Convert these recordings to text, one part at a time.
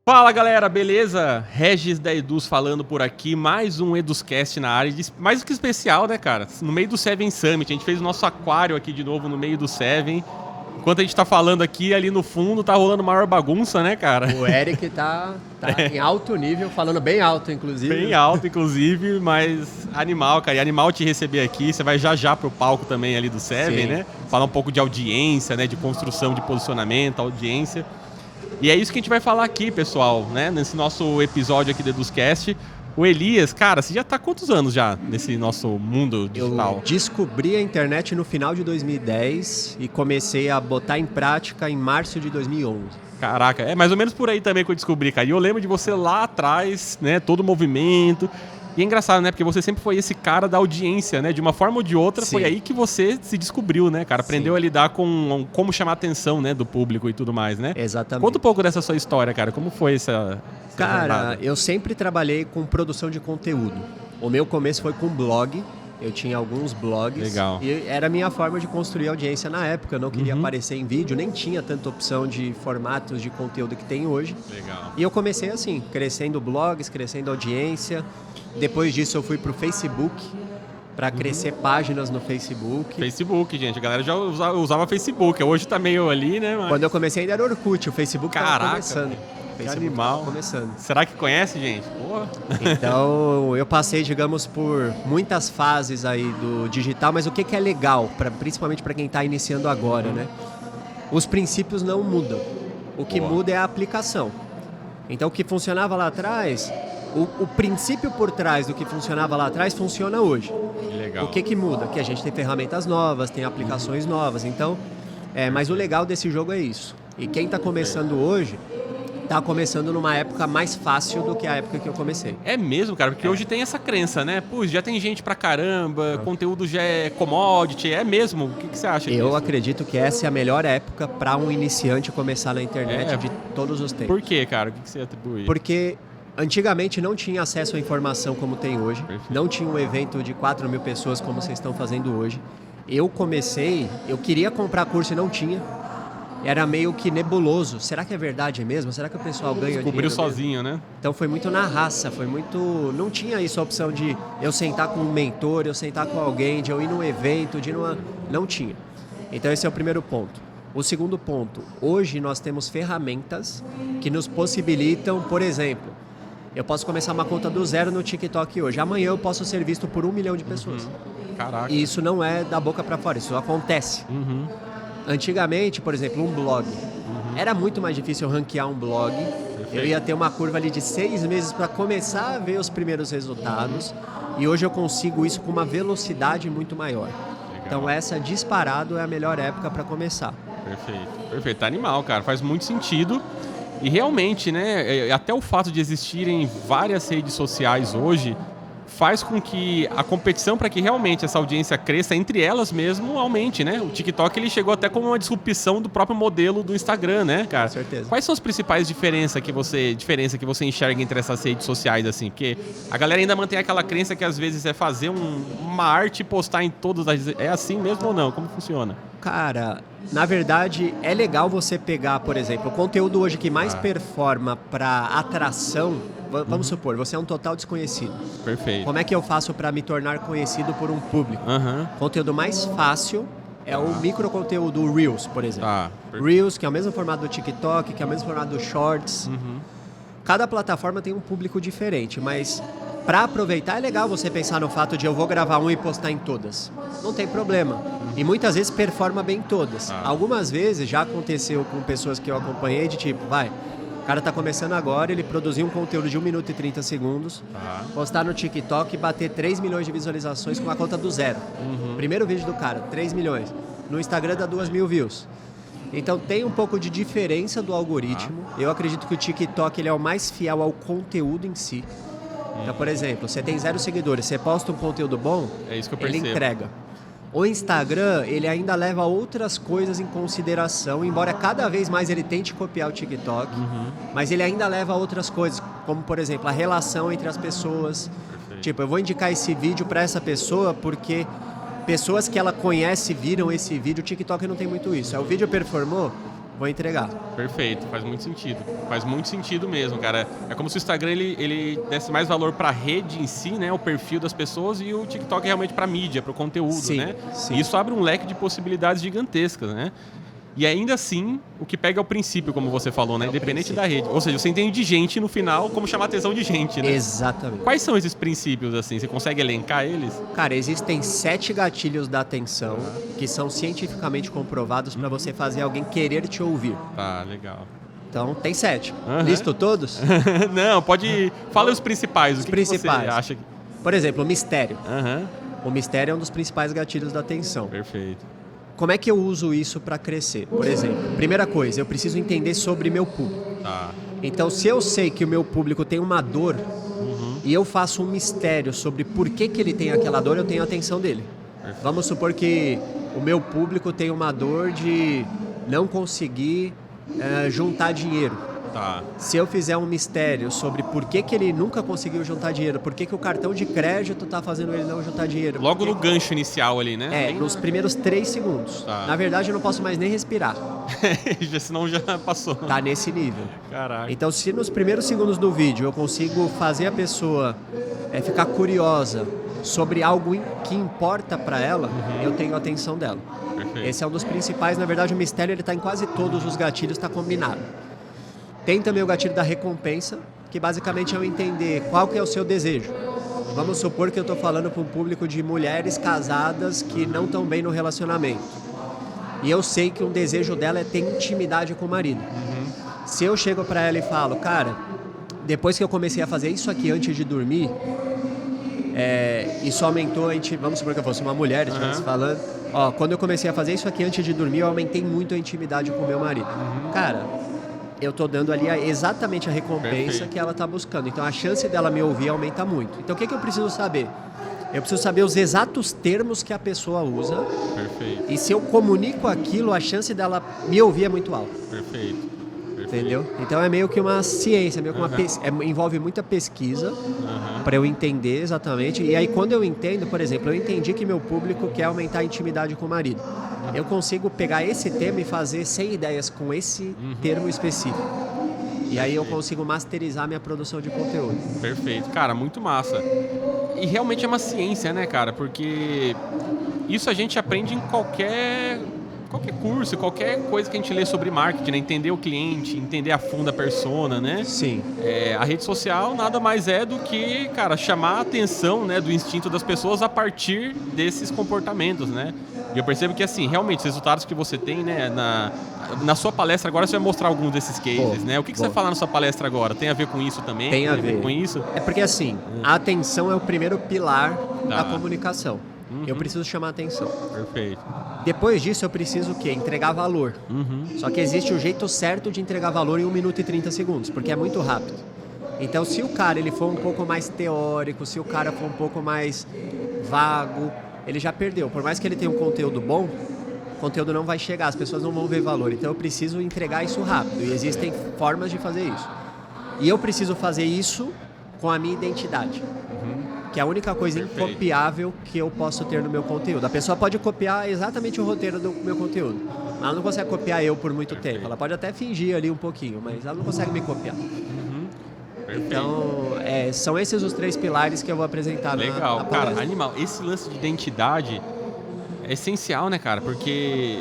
Fala galera, beleza? Regis da Eduz falando por aqui, mais um Eduzcast na área, mais do que especial, né, cara? No meio do Seven Summit, a gente fez o nosso aquário aqui de novo no meio do Seven. Enquanto a gente tá falando aqui, ali no fundo tá rolando maior bagunça, né, cara? O Eric tá em alto nível, falando bem alto, inclusive. Bem alto, inclusive, mas animal, cara. E animal te receber aqui, você vai já pro palco também ali do Seven, Sim. né? Falar um pouco de audiência, né, de construção de posicionamento, audiência. E é isso que a gente vai falar aqui, pessoal, né? Nesse nosso episódio aqui do Eduzcast. O Elias, cara, você já tá há quantos anos já nesse nosso mundo digital? Eu descobri a internet no final de 2010 e comecei a botar em prática em março de 2011. Caraca, é mais ou menos por aí também que eu descobri, cara. E eu lembro de você lá atrás, né? Todo o movimento. E é engraçado, né? Porque você sempre foi esse cara da audiência, né? De uma forma ou de outra, Sim. foi aí que você se descobriu, né, cara? Aprendeu Sim. a lidar com como chamar a atenção, né, do público e tudo mais, né? Exatamente. Conta um pouco dessa sua história, cara. Como foi essa Cara, jornada? eu sempre trabalhei com produção de conteúdo. O meu começo foi com blog. Eu tinha alguns blogs. Legal. E era a minha forma de construir audiência na época. Eu não queria aparecer em vídeo, nem tinha tanta opção de formatos de conteúdo que tem hoje. Legal. E eu comecei assim, crescendo blogs, crescendo audiência. Depois disso eu fui pro Facebook para crescer páginas no Facebook. Facebook, gente. A galera já usava Facebook. Hoje tá meio ali, né? Mas... Quando eu comecei ainda era Orkut, o Facebook tava Caraca, começando. velho. O Que Facebook animal. tava começando. Será que conhece, gente? Porra. Então eu passei, digamos, por muitas fases aí do digital, mas o que é legal, principalmente para quem está iniciando agora, né? Os princípios não mudam. O que Boa. muda é a aplicação. Então o que funcionava lá atrás, o princípio por trás do que funcionava lá atrás funciona hoje. Legal. O que muda? Que a gente tem ferramentas novas, tem aplicações novas. Então, mas o legal desse jogo é isso. E quem está começando hoje, está começando numa época mais fácil do que a época que eu comecei. É mesmo, cara, porque hoje tem essa crença, né? Pô, já tem gente pra caramba, conteúdo já é commodity, é mesmo? O que você acha disso? Eu acredito que essa é a melhor época para um iniciante começar na internet É. de todos os tempos. Por quê, cara? O que você atribui? Porque antigamente não tinha acesso à informação como tem hoje. Perfeito. Não tinha um evento de 4 mil pessoas como vocês estão fazendo hoje. Eu comecei, eu queria comprar curso e não tinha. Era meio que nebuloso. Será que é verdade mesmo? Será que o pessoal ganha dinheiro Descobriu mesmo? sozinho, né? Então foi muito na raça, foi muito... Não tinha isso a opção de eu sentar com um mentor, eu sentar com alguém, de eu ir num evento, de ir numa... Não tinha. Então esse é o primeiro ponto. O segundo ponto, hoje nós temos ferramentas que nos possibilitam, por exemplo, eu posso começar uma conta do zero no TikTok hoje. Amanhã eu posso ser visto por 1 milhão de pessoas. Caraca. E isso não é da boca para fora, isso acontece. Antigamente, por exemplo, um blog. Era muito mais difícil eu ranquear um blog. Eu ia ter uma curva ali de 6 meses para começar a ver os primeiros resultados. E hoje eu consigo isso com uma velocidade muito maior. Então essa disparado é a melhor época para começar. Perfeito. Perfeito. Tá animal, cara. Faz muito sentido. E realmente, né, até o fato de existirem várias redes sociais hoje faz com que a competição para que realmente essa audiência cresça entre elas mesmo aumente, né? O TikTok ele chegou até como uma disrupção do próprio modelo do Instagram, né, cara? Com certeza. Quais são as principais diferenças que você enxerga entre essas redes sociais, assim? Porque a galera ainda mantém aquela crença que às vezes é fazer uma arte e postar em todas as... É assim mesmo ou não? Como funciona? Cara, na verdade é legal você pegar, por exemplo, o conteúdo hoje que mais performa para atração. Vamos supor, você é um total desconhecido. Perfeito. Como é que eu faço para me tornar conhecido por um público? Aham. Conteúdo mais fácil é o microconteúdo, o Reels, por exemplo. Tá. Reels, que é o mesmo formato do TikTok, que é o mesmo formato do Shorts. Cada plataforma tem um público diferente, mas para aproveitar é legal você pensar no fato de eu vou gravar um e postar em todas. Não tem problema. E muitas vezes performa bem em todas. Algumas vezes já aconteceu com pessoas que eu acompanhei de tipo, o cara tá começando agora, ele produziu um conteúdo de 1 minuto e 30 segundos, postar no TikTok e bater 3 milhões de visualizações com a conta do zero. Primeiro vídeo do cara, 3 milhões. No Instagram dá 2 mil views. Então tem um pouco de diferença do algoritmo. Eu acredito que o TikTok ele é o mais fiel ao conteúdo em si. Então, por exemplo, você tem 0 seguidores, você posta um conteúdo bom, É isso que eu ele percebo. entrega. O Instagram, ele ainda leva outras coisas em consideração, embora cada vez mais ele tente copiar o TikTok, mas ele ainda leva outras coisas, como, por exemplo, a relação entre as pessoas. Perfeito. Tipo, eu vou indicar esse vídeo para essa pessoa porque pessoas que ela conhece viram esse vídeo, o TikTok não tem muito isso. O vídeo performou, vou entregar. Perfeito, faz muito sentido. Faz muito sentido mesmo, cara. É como se o Instagram ele desse mais valor para a rede em si, né, o perfil das pessoas, e o TikTok realmente para mídia, para o conteúdo, Sim, né? sim. E isso abre um leque de possibilidades gigantescas, né? E ainda assim, o que pega é o princípio, como você falou, né? Independente da rede. Ou seja, você entende de gente no final como chamar atenção de gente, né? Exatamente. Quais são esses princípios, assim? Você consegue elencar eles? Cara, existem 7 gatilhos da atenção que são cientificamente comprovados para você fazer alguém querer te ouvir. Tá, legal. Então, tem 7. Uhum. Listo todos? Não, pode... Fala os principais. Os o que principais. Que você acha? Por exemplo, o mistério. Aham. O mistério é um dos principais gatilhos da atenção. Perfeito. Como é que eu uso isso para crescer? Por exemplo, primeira coisa, eu preciso entender sobre meu público. Tá. Então, se eu sei que o meu público tem uma dor e eu faço um mistério sobre por que ele tem aquela dor, eu tenho a atenção dele. Perfeito. Vamos supor que o meu público tem uma dor de não conseguir juntar dinheiro. Tá. Se eu fizer um mistério sobre por que ele nunca conseguiu juntar dinheiro, por que o cartão de crédito está fazendo ele não juntar dinheiro. Logo no gancho inicial ali, né? Nos primeiros 3 segundos. Tá. Na verdade, eu não posso mais nem respirar. Senão já passou. Tá nesse nível. Caraca. Então, se nos primeiros segundos do vídeo eu consigo fazer a pessoa ficar curiosa sobre algo que importa para ela, eu tenho a atenção dela. Perfeito. Esse é um dos principais. Na verdade, o mistério ele tá em quase todos os gatilhos, está combinado. Tem também o gatilho da recompensa, que basicamente é eu entender qual que é o seu desejo. Vamos supor que eu estou falando para um público de mulheres casadas que não estão bem no relacionamento. E eu sei que um desejo dela é ter intimidade com o marido. Se eu chego para ela e falo, cara, depois que eu comecei a fazer isso aqui antes de dormir, isso aumentou, vamos supor que eu fosse uma mulher, estivesse falando, quando eu comecei a fazer isso aqui antes de dormir, eu aumentei muito a intimidade com o meu marido. Cara, eu tô dando ali exatamente a recompensa Perfeito. que ela tá buscando. Então a chance dela me ouvir aumenta muito. Então o que eu preciso saber? Eu preciso saber os exatos termos que a pessoa usa. Perfeito. E se eu comunico aquilo, a chance dela me ouvir é muito alta. Perfeito. Entendeu? Então é meio que uma ciência, meio que envolve muita pesquisa para eu entender exatamente. E aí quando eu entendo, por exemplo, eu entendi que meu público quer aumentar a intimidade com o marido. Eu consigo pegar esse tema e fazer 100 ideias com esse termo específico. E aí eu consigo masterizar minha produção de conteúdo. Perfeito. Cara, muito massa. E realmente é uma ciência, né, cara? Porque isso a gente aprende em qualquer curso, qualquer coisa que a gente lê sobre marketing, né? Entender o cliente, entender a fundo a persona, né? Sim. A rede social nada mais é do que, cara, chamar a atenção, né, do instinto das pessoas a partir desses comportamentos, né? E eu percebo que, assim, realmente, os resultados que você tem, né, na sua palestra agora, você vai mostrar alguns desses cases, né? O que você vai falar na sua palestra agora? Tem a ver com isso também? Tem a ver com isso? É porque, assim, a atenção é o primeiro pilar da comunicação. Eu preciso chamar a atenção. Perfeito. Depois disso, eu preciso o quê? Entregar valor. Só que existe o jeito certo de entregar valor em 1 minuto e 30 segundos, porque é muito rápido. Então, se o cara ele for um pouco mais teórico, se o cara for um pouco mais vago, ele já perdeu. Por mais que ele tenha um conteúdo bom, o conteúdo não vai chegar, as pessoas não vão ver valor. Então, eu preciso entregar isso rápido. E existem formas de fazer isso. E eu preciso fazer isso com a minha identidade. Que é a única coisa incopiável que eu posso ter no meu conteúdo. A pessoa pode copiar exatamente o roteiro do meu conteúdo, mas ela não consegue copiar eu por muito tempo. Ela pode até fingir ali um pouquinho, mas ela não consegue me copiar. Então, são esses os 3 pilares que eu vou apresentar na palestra. Cara, animal. Esse lance de identidade é essencial, né, cara? Porque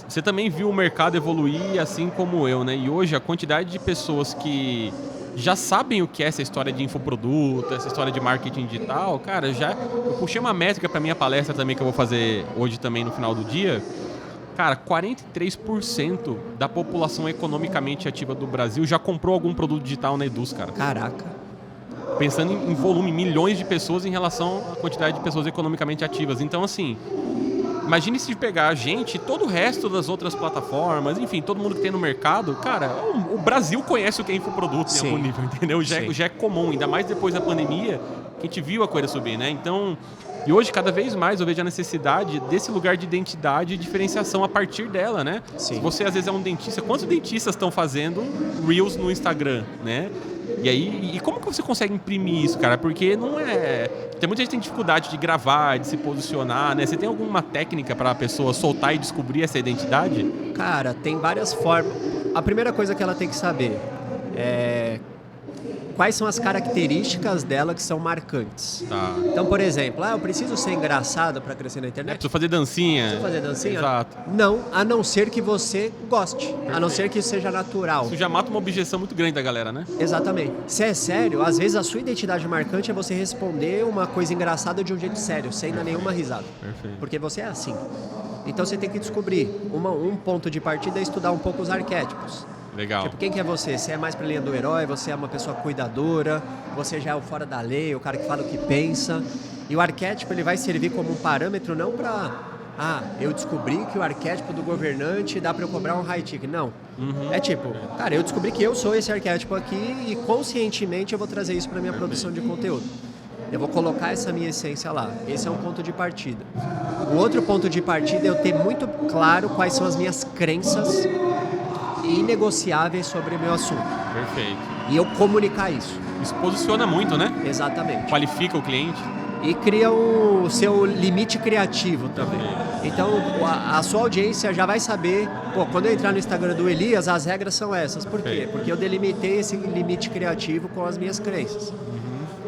você também viu o mercado evoluir assim como eu, né? E hoje a quantidade de pessoas que já sabem o que é essa história de infoproduto, essa história de marketing digital, cara, eu puxei uma métrica para minha palestra também que eu vou fazer hoje também no final do dia. Cara, 43% da população economicamente ativa do Brasil já comprou algum produto digital na Eduz, cara. Caraca. Pensando em volume, milhões de pessoas em relação à quantidade de pessoas economicamente ativas. Então, assim, imagine se pegar a gente e todo o resto das outras plataformas, enfim, todo mundo que tem no mercado, cara, o Brasil conhece o que é infoproduto em algum nível, entendeu? Já é comum, ainda mais depois da pandemia, que a gente viu a coisa subir, né? Então, E hoje, cada vez mais, eu vejo a necessidade desse lugar de identidade e diferenciação a partir dela, né? Sim. Se você, às vezes, é um dentista, quantos dentistas estão fazendo Reels no Instagram, né? E aí, como que você consegue imprimir isso, cara? Porque não é... Tem muita gente que tem dificuldade de gravar, de se posicionar, né? Você tem alguma técnica para a pessoa soltar e descobrir essa identidade? Cara, tem várias formas. A primeira coisa que ela tem que saber é quais são as características dela que são marcantes. Tá. Então, por exemplo, eu preciso ser engraçado para crescer na internet? Preciso fazer dancinha. Preciso fazer dancinha? Exato. Não, a não ser que você goste. A não ser que isso seja natural. Isso já mata uma objeção muito grande da galera, né? Exatamente. Se é sério, às vezes a sua identidade marcante é você responder uma coisa engraçada de um jeito sério, sem dar nenhuma risada. Perfeito. Porque você é assim. Então você tem que descobrir. Um ponto de partida é estudar um pouco os arquétipos. Legal. Tipo, quem que é você? Você é mais pra linha do herói, você é uma pessoa cuidadora, você já é o fora da lei, o cara que fala o que pensa. E o arquétipo, ele vai servir como um parâmetro não pra... eu descobri que o arquétipo do governante dá pra eu cobrar um high ticket. Não. É tipo, cara, eu descobri que eu sou esse arquétipo aqui e conscientemente eu vou trazer isso pra minha produção de conteúdo. Eu vou colocar essa minha essência lá. Esse é um ponto de partida. O outro ponto de partida é eu ter muito claro quais são as minhas crenças inegociáveis sobre o meu assunto. Perfeito. E eu comunicar isso. Isso posiciona muito, né? Exatamente. Qualifica o cliente. E cria o seu limite criativo também. Então, a sua audiência já vai saber, quando eu entrar no Instagram do Elias, as regras são essas. Por quê? Porque eu delimitei esse limite criativo com as minhas crenças.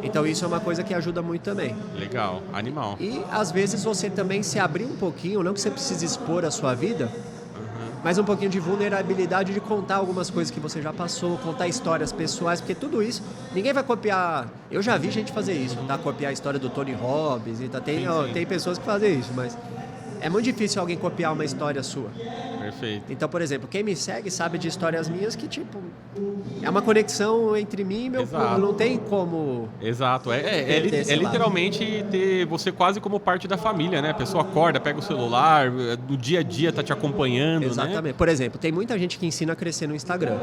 Então, isso é uma coisa que ajuda muito também. Legal. Animal. E, às vezes, você também se abrir um pouquinho, não que você precise expor a sua vida, mas um pouquinho de vulnerabilidade de contar algumas coisas que você já passou, contar histórias pessoais, porque tudo isso, ninguém vai copiar. Eu já vi gente fazer isso, tá? Copiar a história do Tony Robbins, tá? Tem pessoas que fazem isso, mas é muito difícil alguém copiar uma história sua. Perfeito. Então, por exemplo, quem me segue sabe de histórias minhas que, tipo, é uma conexão entre mim e meu público, não tem como... Exato, é literalmente ter você quase como parte da família, né? A pessoa acorda, pega o celular, do dia a dia tá te acompanhando, Exatamente. né? Por exemplo, tem muita gente que ensina a crescer no Instagram,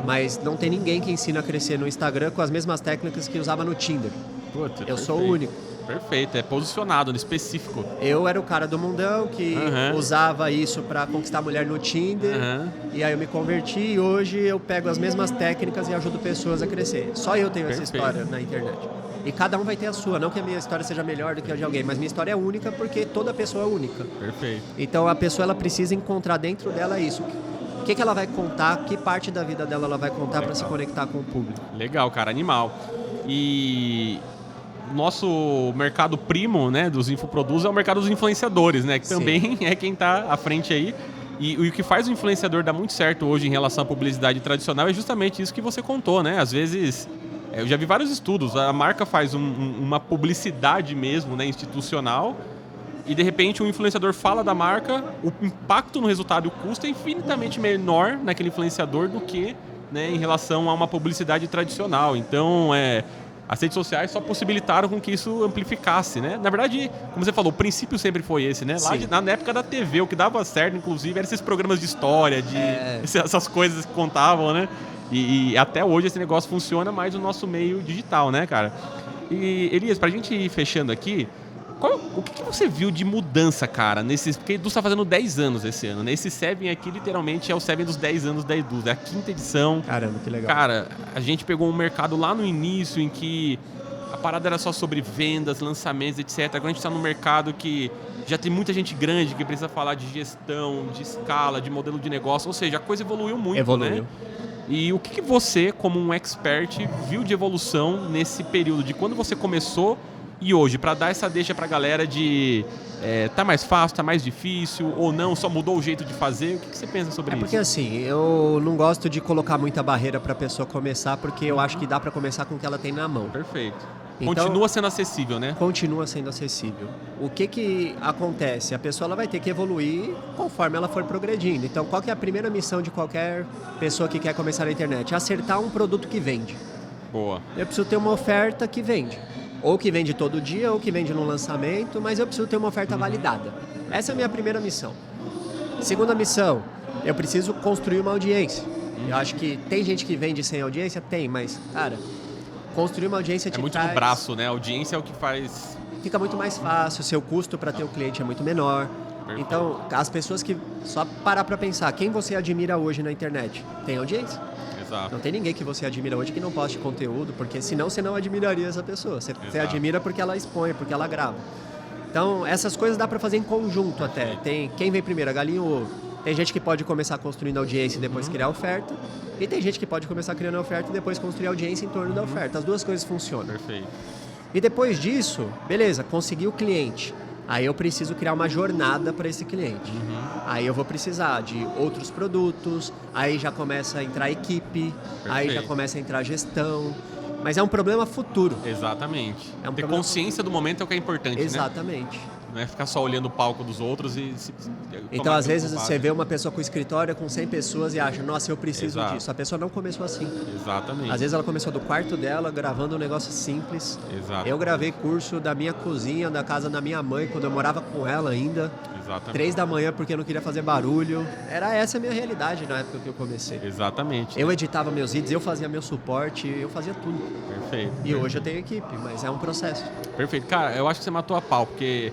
mas não tem ninguém que ensina a crescer no Instagram com as mesmas técnicas que usava no Tinder. Puta, Eu sou o único. Perfeito, é posicionado, no específico. Eu era o cara do mundão que usava isso pra conquistar mulher no Tinder, e aí eu me converti e hoje eu pego as mesmas técnicas e ajudo pessoas a crescer. Só eu tenho essa história na internet. E cada um vai ter a sua, não que a minha história seja melhor do que a de alguém, mas minha história é única porque toda pessoa é única. Perfeito. Então a pessoa ela precisa encontrar dentro dela isso. O que ela vai contar, que parte da vida dela ela vai contar para se conectar com o público. Legal, cara, animal. E... nosso mercado primo, né, dos infoprodutos é o mercado dos influenciadores, né, que também é quem está à frente aí. E o que faz o influenciador dar muito certo hoje em relação à publicidade tradicional é justamente isso que você contou, né? Às vezes, eu já vi vários estudos, a marca faz uma publicidade mesmo, né, institucional, e de repente o influenciador fala da marca, o impacto no resultado e o custo é infinitamente menor naquele influenciador do que, né, em relação a uma publicidade tradicional. Então, as redes sociais só possibilitaram com que isso amplificasse, né? Na verdade, como você falou, o princípio sempre foi esse, né? Lá na época da TV, o que dava certo, inclusive, eram esses programas de história, essas coisas que contavam, né? E até hoje esse negócio funciona mais no nosso meio digital, né, cara? E, Elias, pra gente ir fechando aqui, o que você viu de mudança, cara, porque a Edu está fazendo 10 anos esse ano, né? Esse Seven aqui, literalmente, é o Seven dos 10 anos da Edu, é a 5ª edição. Caramba, que legal. Cara, a gente pegou um mercado lá no início em que a parada era só sobre vendas, lançamentos, etc. Agora a gente está num mercado que já tem muita gente grande que precisa falar de gestão, de escala, de modelo de negócio, ou seja, a coisa evoluiu muito, né? E o que você, como um expert, viu de evolução nesse período, de quando você começou e hoje, para dar essa deixa pra galera de tá mais fácil, tá mais difícil, ou não, só mudou o jeito de fazer? O que você pensa sobre isso? Porque assim, eu não gosto de colocar muita barreira pra pessoa começar, porque eu acho que dá pra começar com o que ela tem na mão. Perfeito. Então, continua sendo acessível, né? Continua sendo acessível. O que acontece? A pessoa ela vai ter que evoluir conforme ela for progredindo. Então, qual que é a primeira missão de qualquer pessoa que quer começar na internet? Acertar um produto que vende. Boa. Eu preciso ter uma oferta que vende. Ou que vende todo dia, ou que vende no lançamento, mas eu preciso ter uma oferta validada. Essa é a minha primeira missão. Segunda missão, eu preciso construir uma audiência. Eu acho que tem gente que vende sem audiência? Tem, mas, cara, construir uma audiência te muito traz... no braço, né? A audiência é o que faz fica muito mais fácil, seu custo para ter o cliente é muito menor. Perfeito. Então, as pessoas que... Só parar para pensar, quem você admira hoje na internet? Tem audiência? Exato. Não tem ninguém que você admira hoje que não poste conteúdo, porque senão você não admiraria essa pessoa. Você admira porque ela expõe, porque ela grava. Então, essas coisas dá para fazer em conjunto até. Tem quem vem primeiro, a galinha ou o ovo. Tem gente que pode começar construindo audiência e depois criar oferta. E tem gente que pode começar criando oferta e depois construir audiência em torno da oferta. As duas coisas funcionam. Perfeito. E depois disso, beleza, consegui o cliente. Aí eu preciso criar uma jornada para esse cliente. Aí eu vou precisar de outros produtos, aí já começa a entrar equipe, aí já começa a entrar gestão. Mas é um problema futuro. Exatamente. É um Ter problema... consciência do momento é o que é importante, Exatamente. né? Não é ficar só olhando o palco dos outros e... Então, às vezes, você vê uma pessoa com escritório com 100 pessoas e acha, nossa, eu preciso disso. A pessoa não começou assim. Exatamente. Às vezes ela começou do quarto dela, gravando um negócio simples. Exato. Eu gravei curso da minha cozinha, da casa da minha mãe, quando eu morava com ela ainda. Exatamente. 3 da manhã porque eu não queria fazer barulho. Era essa a minha realidade na época que eu comecei. Exatamente. Eu editava meus vídeos, eu fazia meu suporte, eu fazia tudo. Perfeito. E hoje eu tenho equipe, mas é um processo. Perfeito. Cara, eu acho que você matou a pau, porque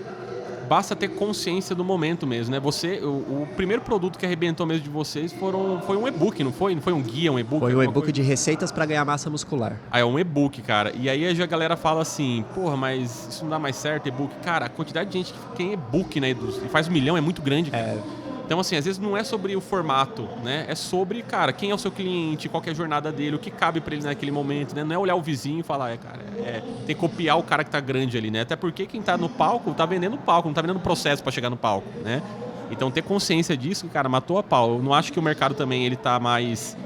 basta ter consciência do momento mesmo, né? O primeiro produto que arrebentou mesmo de vocês foi um e-book, não foi? Não foi um guia, um e-book? Foi um e-book de receitas para ganhar massa muscular. Ah, é um e-book, cara. E aí a galera fala assim, porra, mas isso não dá mais certo, e-book. Cara, a quantidade de gente que tem e-book na indústria e faz 1 milhão é muito grande, cara. Então, assim, às vezes não é sobre o formato, né? É sobre, cara, quem é o seu cliente, qual que é a jornada dele, o que cabe pra ele naquele momento, né? Não é olhar o vizinho e falar, tem que copiar o cara que tá grande ali, né? Até porque quem tá no palco tá vendendo o palco, não tá vendendo o processo pra chegar no palco, né? Então, ter consciência disso, cara, matou a pau. Eu não acho que o mercado também, ele tá mais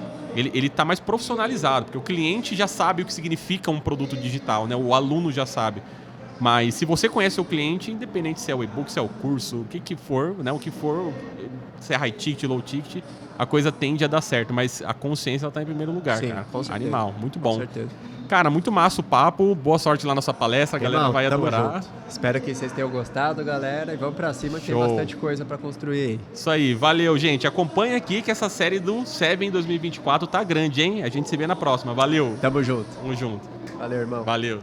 profissionalizado, porque o cliente já sabe o que significa um produto digital, né? O aluno já sabe. Mas se você conhece o cliente, independente se é o e-book, se é o curso, o que for, né? O que for, se é high ticket, low ticket, a coisa tende a dar certo. Mas a consciência ela tá em primeiro lugar, sim, cara. Com certeza. Animal, muito bom. Com certeza. Cara, muito massa o papo. Boa sorte lá na sua palestra, a galera vai adorar. Junto. Espero que vocês tenham gostado, galera. E vamos pra cima, que tem bastante coisa pra construir aí. Isso aí, valeu, gente. Acompanha aqui que essa série do Seven 2024 tá grande, hein? A gente se vê na próxima. Valeu. Tamo junto. Tamo junto. Valeu, irmão. Valeu.